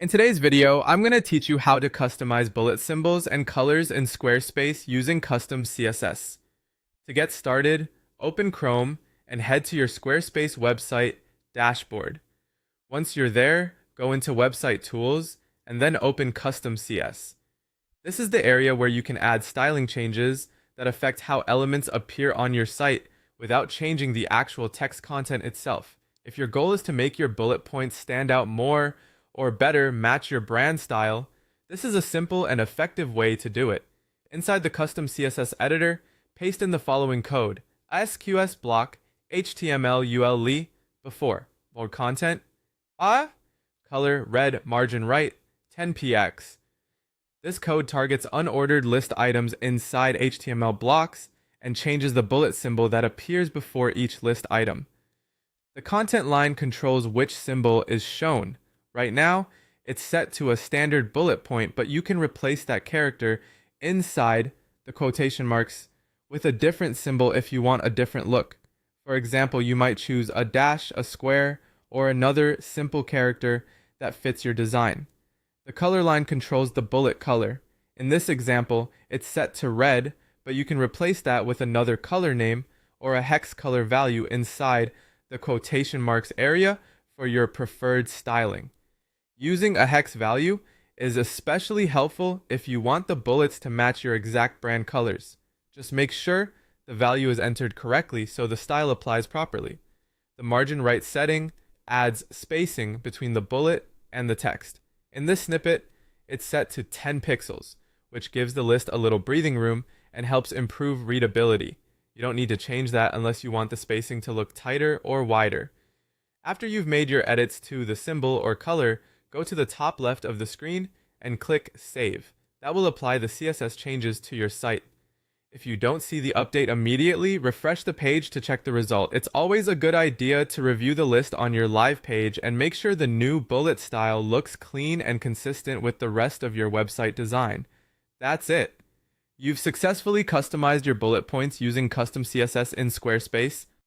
In today's video, I'm going to teach you how to customize bullet symbols and colors in Squarespace using custom CSS. To get started, open Chrome and head to your Squarespace website dashboard. Once you're there, go into Website Tools and then open Custom CS. This is the area where you can add styling changes that affect how elements appear on your site without changing the actual text content itself. If your goal is to make your bullet points stand out more or better match your brand style, this is a simple and effective way to do it. Inside the custom CSS editor, paste in the following code: SQS block HTML ULE before bold content color red margin right 10px. This code targets unordered list items inside HTML blocks and changes the bullet symbol that appears before each list item. The content line controls which symbol is shown. Right now, it's set to a standard bullet point, but you can replace that character inside the quotation marks with a different symbol if you want a different look. For example, you might choose a dash, a square, or another simple character that fits your design. The color line controls the bullet color. In this example, it's set to red, but you can replace that with another color name or a hex color value inside the quotation marks area for your preferred styling. Using a hex value is especially helpful if you want the bullets to match your exact brand colors. Just make sure the value is entered correctly so the style applies properly. The margin right setting adds spacing between the bullet and the text. In this snippet, it's set to 10 pixels, which gives the list a little breathing room and helps improve readability. You don't need to change that unless you want the spacing to look tighter or wider. After you've made your edits to the symbol or color, go to the top left of the screen and click Save. That will apply the CSS changes to your site. If you don't see the update immediately, refresh the page to check the result. It's always a good idea to review the list on your live page and make sure the new bullet style looks clean and consistent with the rest of your website design. That's it. You've successfully customized your bullet points using custom CSS in Squarespace.